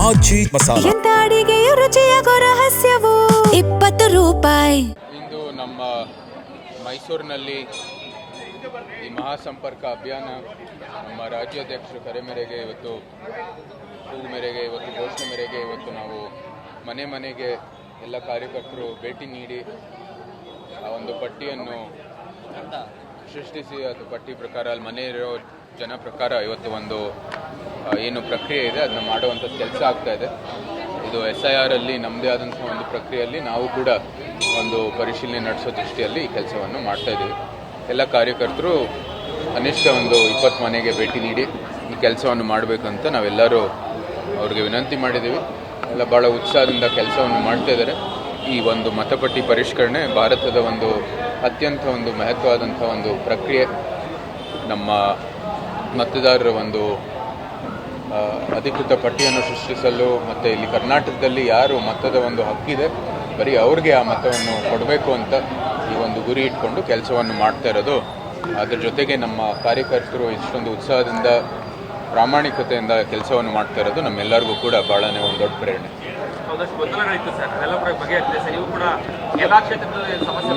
ಆಚಿ ಮಸಾಲ. ಎಂತ ಅಡಿಗೆಯ ರುಚಿಯಾಗೋ ರಹಸ್ಯವು 20 ರೂಪಾಯಿ. ಇಂದು ನಮ್ಮ ಮೈಸೂರಿನಲ್ಲಿ ಈ ಮಹಾಸಂಪರ್ಕ ಅಭಿಯಾನ ನಮ್ಮ ರಾಜ್ಯಾಧ್ಯಕ್ಷರು ಕರೆ ಮೇರೆಗೆ ಇವತ್ತು ಕೂಗು ಮೇರೆಗೆ ಇವತ್ತು ಘೋಷಣೆ ಮೇರೆಗೆ ಇವತ್ತು ನಾವು ಮನೆ ಮನೆಗೆ ಎಲ್ಲ ಕಾರ್ಯಕರ್ತರು ಭೇಟಿ ನೀಡಿ ಆ ಒಂದು ಪಟ್ಟಿಯನ್ನು ಸೃಷ್ಟಿಸಿ ಅದು ಪಟ್ಟಿ ಪ್ರಕಾರ ಅಲ್ಲಿ ಮನೆ ಇರೋ ಜನ ಪ್ರಕಾರ ಇವತ್ತು ಒಂದು ಏನು ಪ್ರಕ್ರಿಯೆ ಇದೆ ಅದನ್ನ ಮಾಡುವಂಥ ಕೆಲಸ ಆಗ್ತಾ ಇದೆ. ಇದು SIR ಅಲ್ಲಿ ನಮ್ಮದೇ ಆದಂಥ ಒಂದು ಪ್ರಕ್ರಿಯೆಯಲ್ಲಿ ನಾವು ಕೂಡ ಒಂದು ಪರಿಶೀಲನೆ ನಡೆಸೋ ದೃಷ್ಟಿಯಲ್ಲಿ ಈ ಕೆಲಸವನ್ನು ಮಾಡ್ತಾ ಇದ್ದೀವಿ. ಎಲ್ಲ ಕಾರ್ಯಕರ್ತರು ಕನಿಷ್ಠ ಒಂದು 20 ಮನೆಗೆ ಭೇಟಿ ನೀಡಿ ಈ ಕೆಲಸವನ್ನು ಮಾಡಬೇಕಂತ ನಾವೆಲ್ಲರೂ ಅವ್ರಿಗೆ ವಿನಂತಿ ಮಾಡಿದ್ದೀವಿ. ಎಲ್ಲ ಭಾಳ ಉತ್ಸಾಹದಿಂದ ಕೆಲಸವನ್ನು ಮಾಡ್ತಾ ಇದ್ದಾರೆ. ಈ ಒಂದು ಮತಪಟ್ಟಿ ಪರಿಷ್ಕರಣೆ ಭಾರತದ ಒಂದು ಅತ್ಯಂತ ಒಂದು ಮಹತ್ವವಾದಂಥ ಒಂದು ಪ್ರಕ್ರಿಯೆ. ನಮ್ಮ ಮತದಾರರ ಒಂದು ಅಧಿಕೃತ ಪಟ್ಟಿಯನ್ನು ಸೃಷ್ಟಿಸಲು ಮತ್ತು ಇಲ್ಲಿ ಕರ್ನಾಟಕದಲ್ಲಿ ಯಾರು ಮತದ ಒಂದು ಹಕ್ಕಿದೆ ಬರೀ ಅವ್ರಿಗೆ ಆ ಮತವನ್ನು ಕೊಡಬೇಕು ಅಂತ ಈ ಒಂದು ಗುರಿ ಇಟ್ಕೊಂಡು ಕೆಲಸವನ್ನು ಮಾಡ್ತಾ ಇರೋದು. ಅದ್ರ ಜೊತೆಗೆ ನಮ್ಮ ಕಾರ್ಯಕರ್ತರು ಇಷ್ಟೊಂದು ಉತ್ಸಾಹದಿಂದ ಪ್ರಾಮಾಣಿಕತೆಯಿಂದ ಕೆಲಸವನ್ನು ಮಾಡ್ತಾ ಇರೋದು ನಮ್ಮೆಲ್ಲರಿಗೂ ಕೂಡ ಭಾಳನೇ ಒಂದು ದೊಡ್ಡ ಪ್ರೇರಣೆ.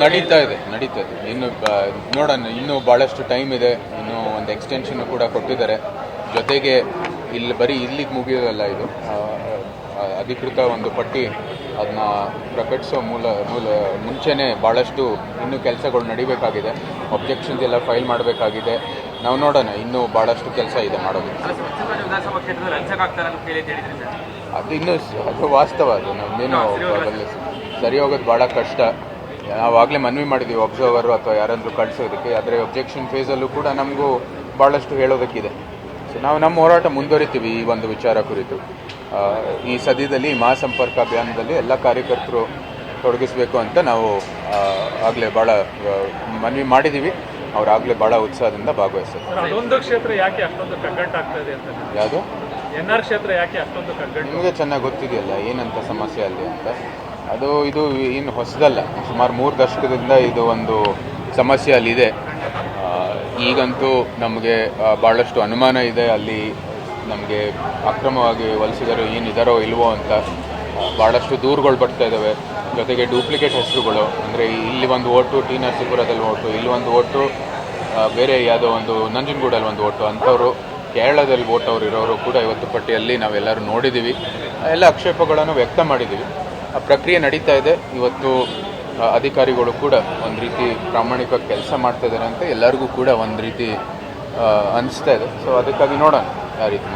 ನಡೀತಾ ಇದೆ. ಇನ್ನು ನೋಡೋಣ, ಇನ್ನೂ ಭಾಳಷ್ಟು ಟೈಮ್ ಇದೆ. ಇನ್ನೂ ಒಂದು ಎಕ್ಸ್ಟೆನ್ಷನ್ ಕೂಡ ಕೊಟ್ಟಿದ್ದಾರೆ. ಜೊತೆಗೆ ಇಲ್ಲಿ ಬರೀ ಇಲ್ಲಿಗೆ ಮುಗಿಯೋದಲ್ಲ, ಇದು ಅಧಿಕೃತ ಒಂದು ಪಟ್ಟಿ ಅದನ್ನ ಪ್ರಕಟಿಸೋ ಮುಂಚೆನೇ ಭಾಳಷ್ಟು ಇನ್ನೂ ಕೆಲಸಗಳು ನಡಿಬೇಕಾಗಿದೆ. ಅಬ್ಜೆಕ್ಷನ್ಸ್ ಎಲ್ಲ ಫೈಲ್ ಮಾಡಬೇಕಾಗಿದೆ. ನಾವು ನೋಡೋಣ, ಇನ್ನೂ ಭಾಳಷ್ಟು ಕೆಲಸ ಇದೆ ಮಾಡೋದು. ಅದು ಇನ್ನೂ ಅದು ವಾಸ್ತವ. ಅದು ನಮ್ದೇನು ಸರಿ ಹೋಗೋದು ಭಾಳ ಕಷ್ಟ. ನಾವಾಗಲೇ ಮನವಿ ಮಾಡಿದ್ದೀವಿ ಅಬ್ಸರ್ವರು ಅಥವಾ ಯಾರಾದರೂ ಕಳಿಸೋದಕ್ಕೆ. ಆದರೆ ಅಬ್ಜೆಕ್ಷನ್ ಫೇಸಲ್ಲೂ ಕೂಡ ನಮಗೂ ಭಾಳಷ್ಟು ಹೇಳೋದಕ್ಕಿದೆ. ಸೊ ನಾವು ನಮ್ಮ ಹೋರಾಟ ಮುಂದುವರಿತೀವಿ ಈ ಒಂದು ವಿಚಾರ ಕುರಿತು. ಈ ಸದ್ಯದಲ್ಲಿ ಮಹಾಸಂಪರ್ಕ ಅಭಿಯಾನದಲ್ಲಿ ಎಲ್ಲ ಕಾರ್ಯಕರ್ತರು ತೊಡಗಿಸಬೇಕು ಅಂತ ನಾವು ಆಗಲೇ ಭಾಳ ಮನವಿ ಮಾಡಿದ್ದೀವಿ. ಅವರಾಗಲೇ ಭಾಳ ಉತ್ಸಾಹದಿಂದ ಭಾಗವಹಿಸ್ತಾರೆ. ಅದೊಂದು ಕ್ಷೇತ್ರ ಯಾಕೆ ಅಷ್ಟೊಂದು ಕಗ್ಗಂಟಾಗ್ತದೆ ಅಂತ? ಯಾವುದು NR ಕ್ಷೇತ್ರ ಯಾಕೆ ಅಷ್ಟೊಂದು ಕಗ್ಗಂಟು? ನಿಮಗೆ ಚೆನ್ನಾಗಿ ಗೊತ್ತಿದೆಯಲ್ಲ ಏನಂತ ಸಮಸ್ಯೆ ಅಲ್ಲಿ ಅಂತ. ಇದು ಏನು ಹೊಸದಲ್ಲ. ಸುಮಾರು 3 ದಶಕದಿಂದ ಇದು ಒಂದು ಸಮಸ್ಯೆ ಅಲ್ಲಿದೆ. ಈಗಂತೂ ನಮಗೆ ಭಾಳಷ್ಟು ಅನುಮಾನ ಇದೆ. ಅಲ್ಲಿ ನಮಗೆ ಅಕ್ರಮವಾಗಿ ವಲಸಿಗರು ಏನಿದ್ದಾರೋ ಇಲ್ವೋ ಅಂತ ಭಾಳಷ್ಟು ದೂರುಗಳು ಬರ್ತಾ ಇದ್ದಾವೆ. ಜೊತೆಗೆ ಡೂಪ್ಲಿಕೇಟ್ ಹೆಸರುಗಳು, ಅಂದರೆ ಇಲ್ಲಿ ಒಂದು ಓಟು ಟಿ ನರಸೀಪುರದಲ್ಲಿ ಓಟು, ಇಲ್ಲಿ ಒಂದು ಓಟು ಬೇರೆ ಯಾವುದೋ ಒಂದು ನಂಜನಗೂಡಲ್ಲಿ ಒಂದು ಓಟು ಅಂಥವ್ರು, ಕೇರಳದಲ್ಲಿ ಓಟವ್ರು ಇರೋರು ಕೂಡ ಇವತ್ತು ಪಟ್ಟಿಯಲ್ಲಿ ನಾವೆಲ್ಲರೂ ನೋಡಿದ್ದೀವಿ. ಎಲ್ಲ ಆಕ್ಷೇಪಗಳನ್ನು ವ್ಯಕ್ತ ಮಾಡಿದ್ದೀವಿ. ಆ ಪ್ರಕ್ರಿಯೆ ನಡೀತಾ ಇದೆ. ಇವತ್ತು ಅಧಿಕಾರಿಗಳು ಕೂಡ ಒಂದು ರೀತಿ ಪ್ರಾಮಾಣಿಕವಾಗಿ ಕೆಲಸ ಮಾಡ್ತಾ ಇದ್ದಾರೆ ಅಂತ ಎಲ್ಲರಿಗೂ ಕೂಡ ಒಂದು ರೀತಿ ಅನಿಸ್ತಾ ಇದೆ. ಸೊ ಅದಕ್ಕಾಗಿ ನೋಡೋಣ ಯಾವ ರೀತಿ